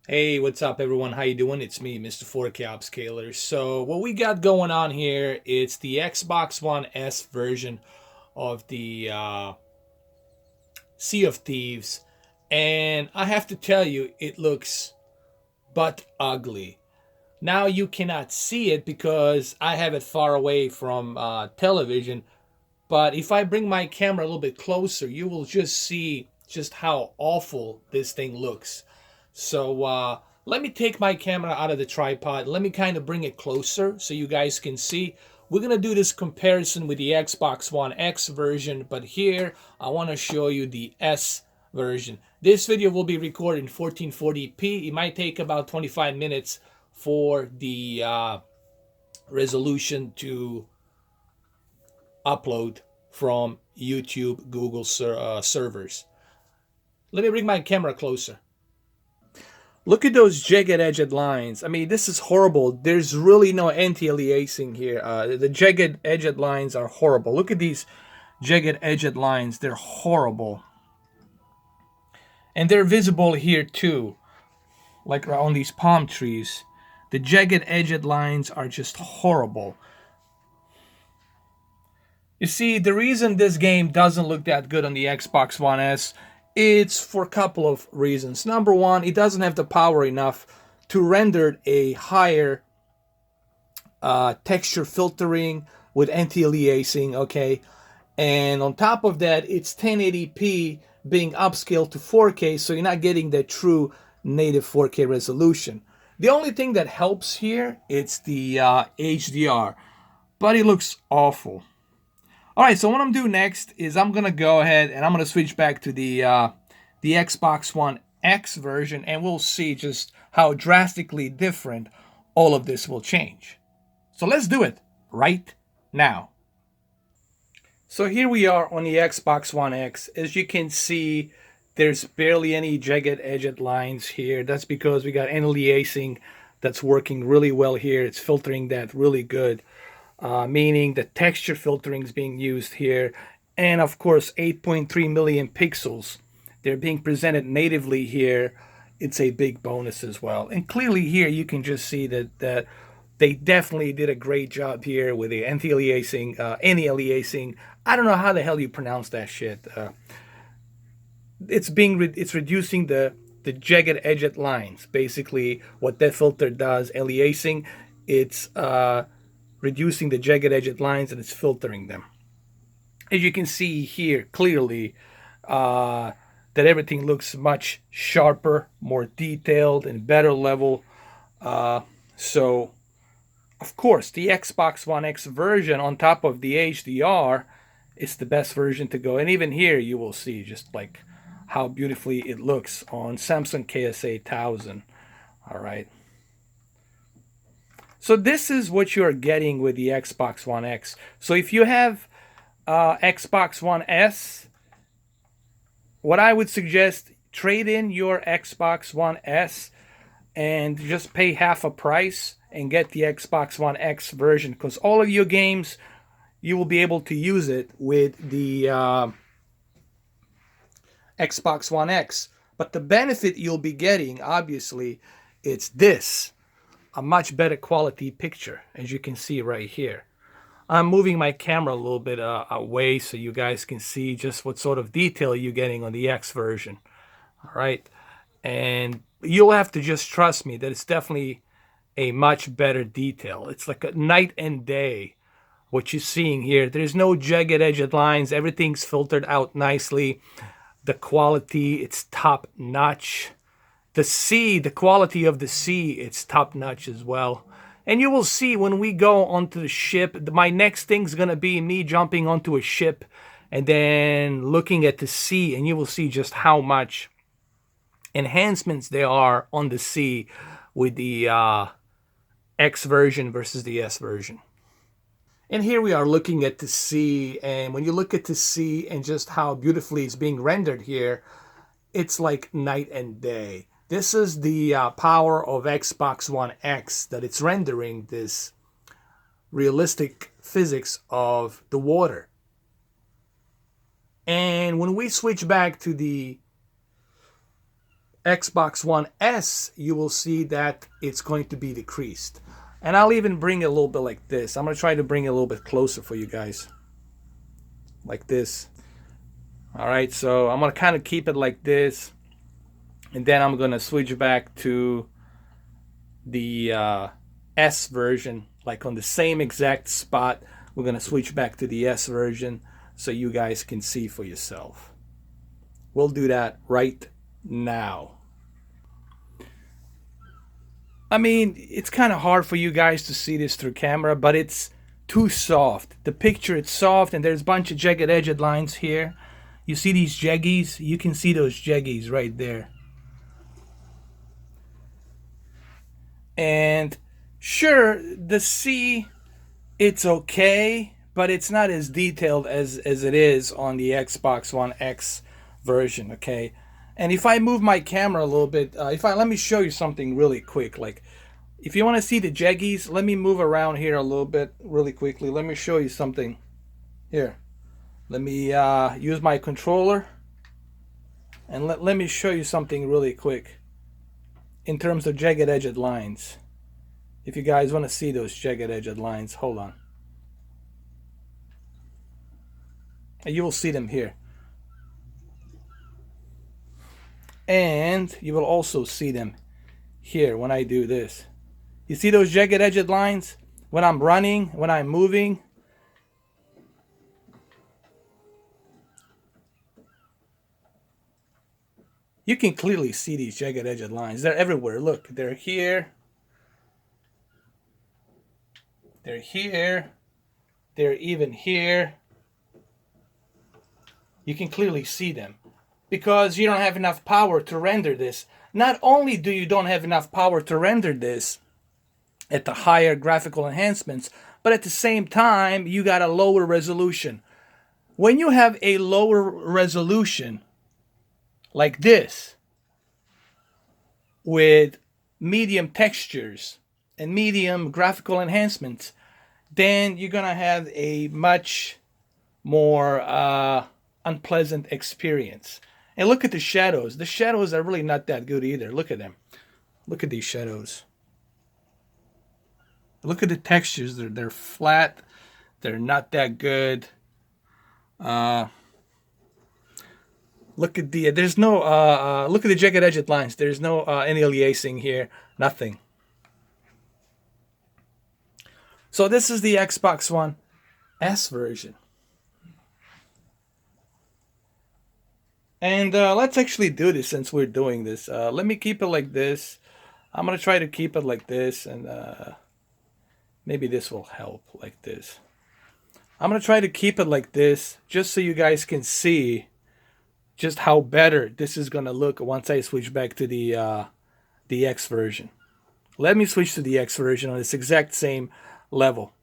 Hey, what's up, everyone? How you doing? It's me, Mr. 4K Upscaler. So what we got going on here, it's the Xbox One S version of the Sea of Thieves, and I have to tell you, it looks but ugly. Now you cannot see it because I have it far away from television, but if I bring my camera a little bit closer, you will just see just how awful this thing looks. So let me take my camera out of the tripod. Let me kind of bring it closer so you guys can see. We're going to do this comparison with the Xbox One X version, but here I want to show you the S version. This video will be recorded in 1440p. It might take about 25 minutes for the resolution to upload from YouTube, Google servers. Let me bring my camera closer. Look at those jagged edged lines. I mean, this is horrible. There's really no anti-aliasing here. The jagged edged lines are horrible. Look at these jagged edged lines. They're horrible. And they're visible here too, like on these palm trees. The jagged edged lines are just horrible. You see, the reason this game doesn't look that good on the Xbox One S, it's for a couple of reasons. Number one, it doesn't have the power enough to render a higher texture filtering with anti-aliasing, okay? And on top of that, it's 1080p being upscaled to 4K, so you're not getting the true native 4K resolution. The only thing that helps here, it's the HDR, but it looks awful. All right, so what I'm gonna do next is I'm gonna go ahead and I'm gonna switch back to the Xbox One X version, and we'll see just how drastically different all of this will change. So let's do it right now. So here we are on the Xbox One X. As you can see, there's barely any jagged edged lines here. That's because we got anti-aliasing that's working really well here. It's filtering that really good. Meaning the texture filtering is being used here, and of course 8.3 million pixels, they're being presented natively here. It's a big bonus as well, and clearly here you can just see that they definitely did a great job here with the anti-aliasing. I don't know how the hell you pronounce that shit. It's reducing the jagged edged lines. Basically, what that filter does, aliasing, it's reducing the jagged edged lines, and it's filtering them. As you can see here clearly, that everything looks much sharper, more detailed, and better level. So, of course, the Xbox One X version on top of the HDR is the best version to go. And even here, you will see just like how beautifully it looks on Samsung KSA 1000. All right. So this is what you're getting with the Xbox One X. So if you have Xbox One S, what I would suggest, trade in your Xbox One S and just pay half a price and get the Xbox One X version, because all of your games, you will be able to use it with the Xbox One X. But the benefit you'll be getting, obviously, it's this, a much better quality picture, as you can see right here. I'm moving my camera a little bit away so you guys can see just what sort of detail you're getting on the X version. All right. And you'll have to just trust me that it's definitely a much better detail. It's like a night and day what you're seeing here. There's no jagged edged lines. Everything's filtered out nicely. The quality, it's top notch. The quality of the sea, it's top notch as well. And you will see when we go onto the ship, my next thing's going to be me jumping onto a ship and then looking at the sea, and you will see just how much enhancements there are on the sea with the X version versus the S version. And here we are looking at the sea, and when you look at the sea and just how beautifully it's being rendered here, it's like night and day. This is the power of Xbox One X, that it's rendering this realistic physics of the water. And when we switch back to the Xbox One S, you will see that it's going to be decreased. And I'll even bring it a little bit like this. I'm going to try to bring it a little bit closer for you guys. Like this. All right, so I'm going to kind of keep it like this. And then I'm going to switch back to the S version. Like on the same exact spot, we're going to switch back to the S version so you guys can see for yourself. We'll do that right now. I mean, it's kind of hard for you guys to see this through camera, but it's too soft. The picture, it's soft, and there's a bunch of jagged edged lines here. You see these jaggies? You can see those jaggies right there. And sure, the sea, it's okay, but it's not as detailed as it is on the Xbox One X version, okay? And if I move my camera a little bit, let me show you something really quick. Like, if you want to see the jaggies, let me move around here a little bit really quickly. Let me show you something. Here, let me use my controller, and let me show you something really quick in terms of jagged edged lines. If you guys want to see those jagged edged lines, hold on. And you will see them here. And you will also see them here when I do this. You see those jagged edged lines? When I'm running, when I'm moving. You can clearly see these jagged edged lines. They're everywhere. Look, they're here. They're here. They're even here. You can clearly see them. Because you don't have enough power to render this. Not only do you don't have enough power to render this at the higher graphical enhancements, but at the same time, you got a lower resolution. When you have a lower resolution like this, with medium textures and medium graphical enhancements, then you're going to have a much more unpleasant experience. And look at the shadows. The shadows are really not that good either. Look at them. Look at these shadows. Look at the textures. They're flat. They're not that good. Look at the there's no look at the jagged edged lines. There's no any aliasing here. Nothing. So this is the Xbox One S version. And let's actually do this since we're doing this. Let me keep it like this. I'm going to try to keep it like this, and maybe this will help like this. I'm going to try to keep it like this just so you guys can see just how better this is going to look once I switch back to the X version. Let me switch to the X version on this exact same level.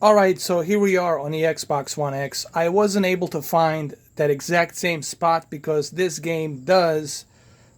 Alright, so here we are on the Xbox One X. I wasn't able to find that exact same spot because this game does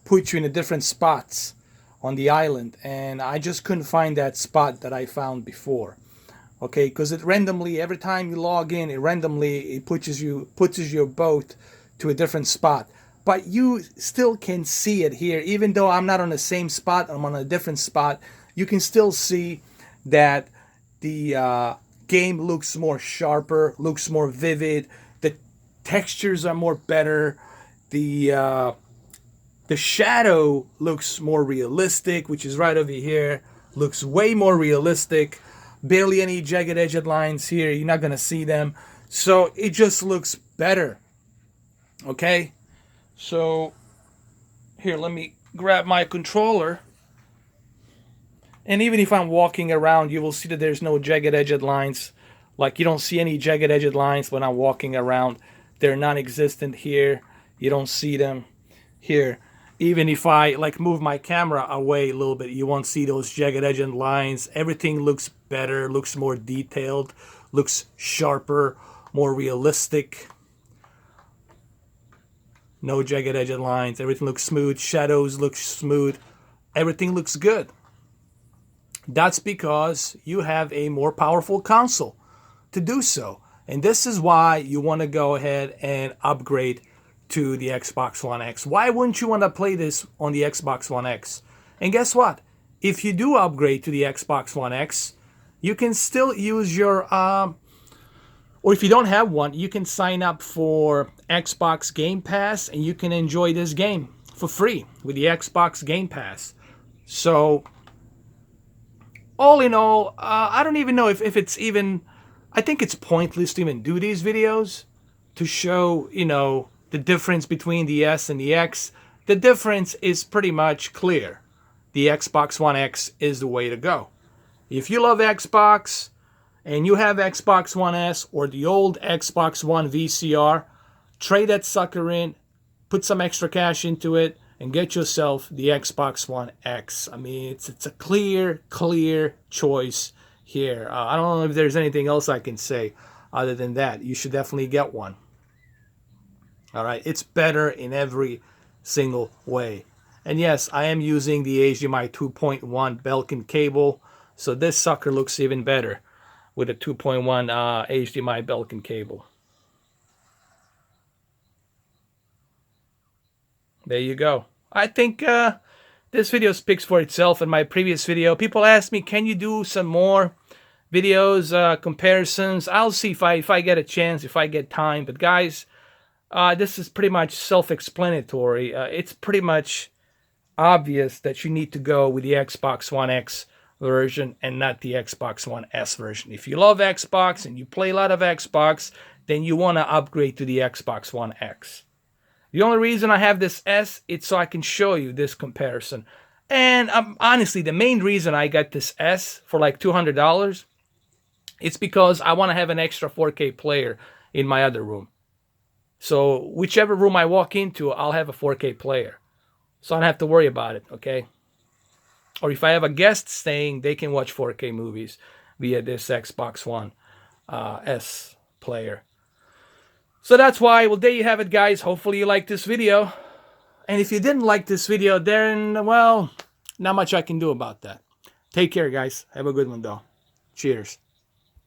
put you in a different spots on the island, and I just couldn't find that spot that I found before. Okay, because it randomly, every time you log in, it pushes your boat to a different spot. But you still can see it here, even though I'm not on the same spot, I'm on a different spot. You can still see that the game looks more sharper, looks more vivid. The textures are more better. The shadow looks more realistic, which is right over here. Looks way more realistic. Barely any jagged edged lines here. You're not gonna see them. So it just looks better. Okay? So here, let me grab my controller. And even if I'm walking around, you will see that there's no jagged edged lines. Like, you don't see any jagged edged lines when I'm walking around. They're non-existent here. You don't see them here. Even if I like move my camera away a little bit, you won't see those jagged edged lines. Everything looks better, looks more detailed, looks sharper, more realistic. No jagged edged lines. Everything looks smooth. Shadows look smooth. Everything looks good. That's because you have a more powerful console to do so. And this is why you want to go ahead and upgrade to the Xbox One X. Why wouldn't you want to play this on the Xbox One X? And guess what? If you do upgrade to the Xbox One X, you can still use your, or if you don't have one, you can sign up for Xbox Game Pass and you can enjoy this game for free with the Xbox Game Pass. So, all in all, I don't even know if it's even, I think it's pointless to even do these videos to show, you know, the difference between the S and the X. The difference is pretty much clear. The Xbox One X is the way to go. If you love Xbox and you have Xbox One S or the old Xbox One VCR, trade that sucker in, put some extra cash into it, and get yourself the Xbox One X. I mean, it's a clear choice here. I don't know if there's anything else I can say other than that. You should definitely get one. All right, it's better in every single way. And yes, I am using the HDMI 2.1 Belkin cable, so this sucker looks even better with a 2.1 HDMI Belkin cable. There you go. I think this video speaks for itself. In my previous video, people asked me, can you do some more videos, comparisons? I'll see if I get a chance, if I get time. But guys, this is pretty much self-explanatory. It's pretty much obvious that you need to go with the Xbox One X version and not the Xbox One S version. If you love Xbox and you play a lot of Xbox, then you want to upgrade to the Xbox One X. The only reason I have this S, it's so I can show you this comparison. And honestly, the main reason I got this S for like $200, it's because I want to have an extra 4K player in my other room. So whichever room I walk into, I'll have a 4K player. So I don't have to worry about it, okay? Or if I have a guest staying, they can watch 4K movies via this Xbox One S player. So that's why, well, there you have it, guys. Hopefully you liked this video. And if you didn't like this video, then, well, not much I can do about that. Take care, guys. Have a good one, though. Cheers.